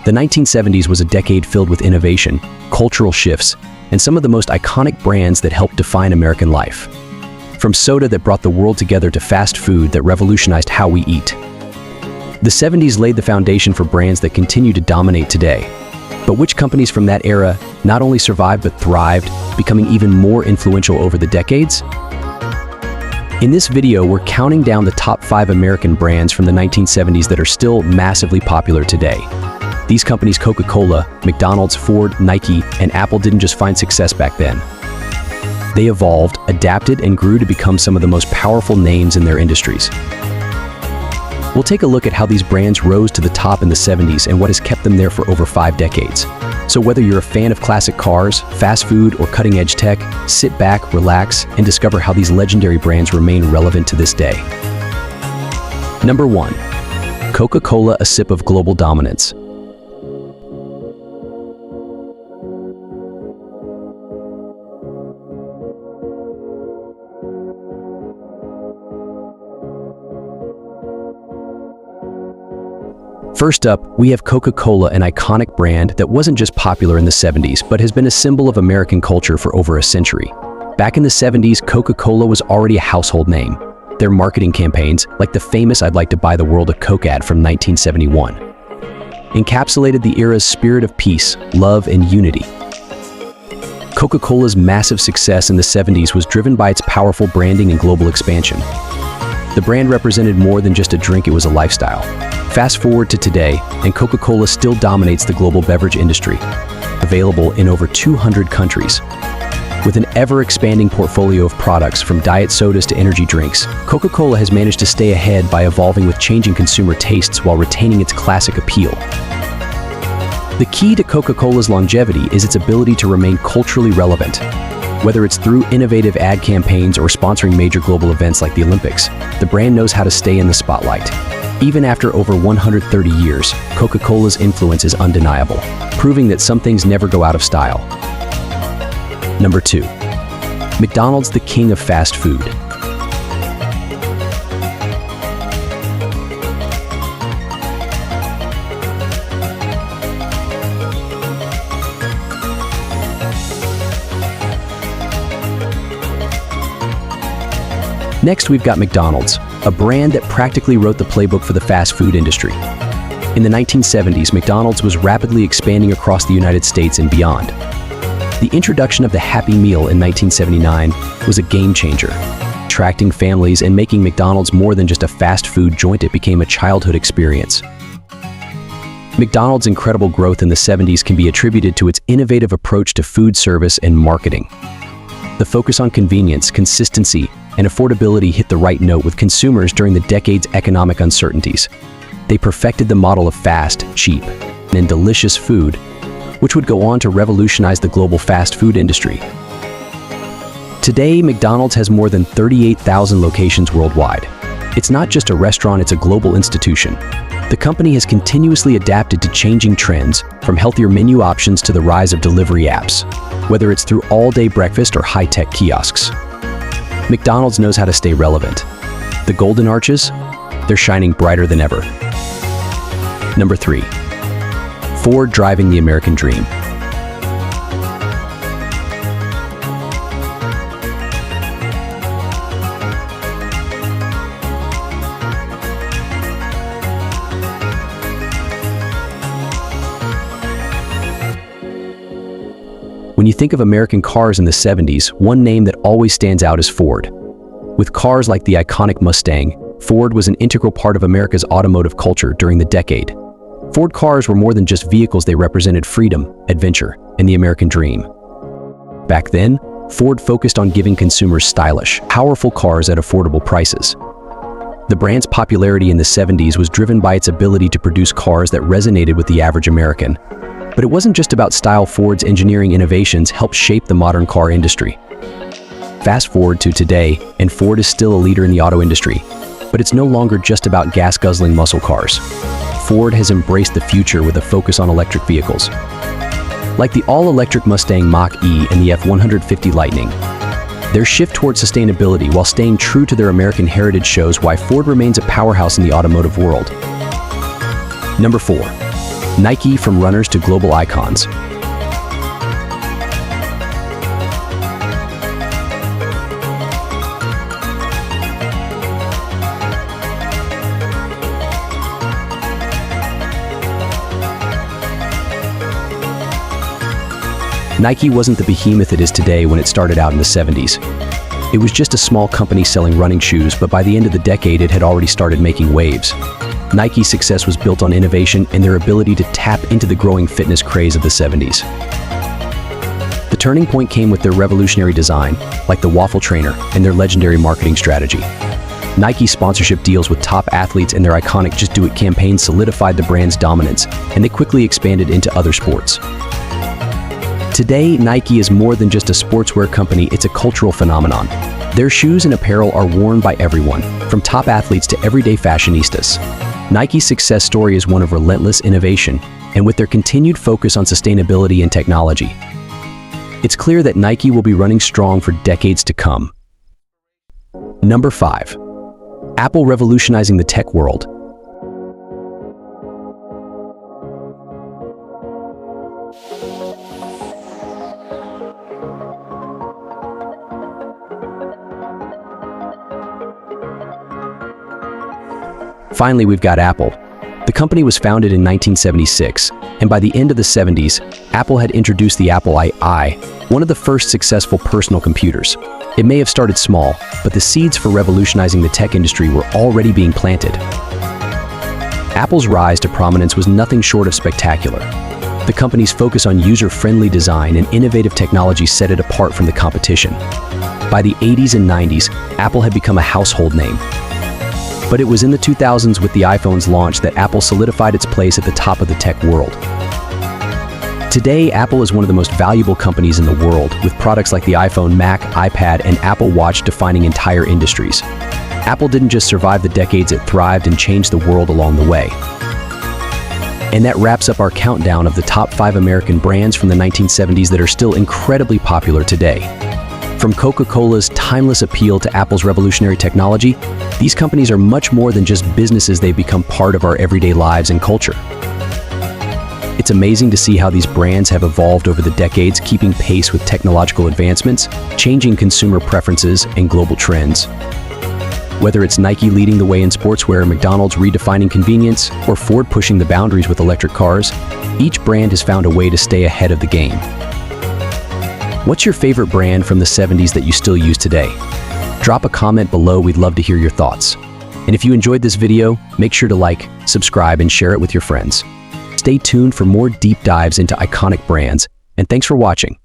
The 1970s was a decade filled with innovation, cultural shifts, and some of the most iconic brands that helped define American life. From soda that brought the world together to fast food that revolutionized how we eat. The 70s laid the foundation for brands that continue to dominate today. But which companies from that era not only survived but thrived, becoming even more influential over the decades? In this video, we're counting down the top 5 American brands from the 1970s that are still massively popular today. These companies, Coca-Cola, McDonald's, Ford, Nike, and Apple, didn't just find success back then. They evolved, adapted, and grew to become some of the most powerful names in their industries. We'll take a look at how these brands rose to the top in the 70s and what has kept them there for over 5 decades. So whether you're a fan of classic cars, fast food, or cutting-edge tech, sit back, relax, and discover how these legendary brands remain relevant to this day. Number 1. Coca-Cola, a sip of global dominance. First up, we have Coca-Cola, an iconic brand that wasn't just popular in the 70s, but has been a symbol of American culture for over a century. Back in the 70s, Coca-Cola was already a household name. Their marketing campaigns, like the famous "I'd like to buy the world a Coke" ad from 1971, encapsulated the era's spirit of peace, love, and unity. Coca-Cola's massive success in the 70s was driven by its powerful branding and global expansion. The brand represented more than just a drink, it was a lifestyle. Fast forward to today, and Coca-Cola still dominates the global beverage industry, available in over 200 countries. With an ever-expanding portfolio of products from diet sodas to energy drinks, Coca-Cola has managed to stay ahead by evolving with changing consumer tastes while retaining its classic appeal. The key to Coca-Cola's longevity is its ability to remain culturally relevant. Whether it's through innovative ad campaigns or sponsoring major global events like the Olympics, the brand knows how to stay in the spotlight. Even after over 130 years, Coca-Cola's influence is undeniable, proving that some things never go out of style. Number 2. McDonald's, the king of fast food. Next, we've got McDonald's, a brand that practically wrote the playbook for the fast food industry. In the 1970s, McDonald's was rapidly expanding across the United States and beyond. The introduction of the Happy Meal in 1979 was a game changer, attracting families and making McDonald's more than just a fast food joint. It became a childhood experience. McDonald's incredible growth in the 70s can be attributed to its innovative approach to food service and marketing. The focus on convenience, consistency, and affordability hit the right note with consumers during the decade's economic uncertainties. They perfected the model of fast, cheap, and delicious food, which would go on to revolutionize the global fast food industry. Today, McDonald's has more than 38,000 locations worldwide. It's not just a restaurant, it's a global institution. The company has continuously adapted to changing trends, from healthier menu options to the rise of delivery apps, whether it's through all-day breakfast or high-tech kiosks. McDonald's knows how to stay relevant. The golden arches, they're shining brighter than ever. Number 3. Ford, driving the American dream. When you think of American cars in the 70s, one name that always stands out is Ford. With cars like the iconic Mustang, Ford was an integral part of America's automotive culture during the decade. Ford cars were more than just vehicles, they represented freedom, adventure, and the American dream. Back then, Ford focused on giving consumers stylish, powerful cars at affordable prices. The brand's popularity in the 70s was driven by its ability to produce cars that resonated with the average American. But it wasn't just about style. Ford's engineering innovations helped shape the modern car industry. Fast forward to today, and Ford is still a leader in the auto industry. But it's no longer just about gas-guzzling muscle cars. Ford has embraced the future with a focus on electric vehicles. Like the all-electric Mustang Mach-E and the F-150 Lightning. Their shift towards sustainability while staying true to their American heritage shows why Ford remains a powerhouse in the automotive world. Number 4. Nike, from runners to global icons. Nike wasn't the behemoth it is today when it started out in the 70s. It was just a small company selling running shoes, but by the end of the decade, it had already started making waves. Nike's success was built on innovation and their ability to tap into the growing fitness craze of the 70s. The turning point came with their revolutionary design, like the waffle trainer, and their legendary marketing strategy. Nike sponsorship deals with top athletes and their iconic Just Do It campaign solidified the brand's dominance, and they quickly expanded into other sports. Today, Nike is more than just a sportswear company, it's a cultural phenomenon. Their shoes and apparel are worn by everyone, from top athletes to everyday fashionistas. Nike's success story is one of relentless innovation, and with their continued focus on sustainability and technology, it's clear that Nike will be running strong for decades to come. Number 5. Apple revolutionizing the tech world. Finally, we've got Apple. The company was founded in 1976, and by the end of the 70s, Apple had introduced the Apple I, one of the first successful personal computers. It may have started small, but the seeds for revolutionizing the tech industry were already being planted. Apple's rise to prominence was nothing short of spectacular. The company's focus on user-friendly design and innovative technology set it apart from the competition. By the 80s and 90s, Apple had become a household name. But it was in the 2000s with the iPhone's launch that Apple solidified its place at the top of the tech world. Today, Apple is one of the most valuable companies in the world, with products like the iPhone, Mac, iPad, and Apple Watch defining entire industries. Apple didn't just survive the decades, it thrived and changed the world along the way. And that wraps up our countdown of the top 5 American brands from the 1970s that are still incredibly popular today. From Coca-Cola's timeless appeal to Apple's revolutionary technology, these companies are much more than just businesses, they've become part of our everyday lives and culture. It's amazing to see how these brands have evolved over the decades, keeping pace with technological advancements, changing consumer preferences, and global trends. Whether it's Nike leading the way in sportswear, McDonald's redefining convenience, or Ford pushing the boundaries with electric cars, each brand has found a way to stay ahead of the game. What's your favorite brand from the 70s that you still use today? Drop a comment below, we'd love to hear your thoughts. And if you enjoyed this video, make sure to like, subscribe, and share it with your friends. Stay tuned for more deep dives into iconic brands, and thanks for watching.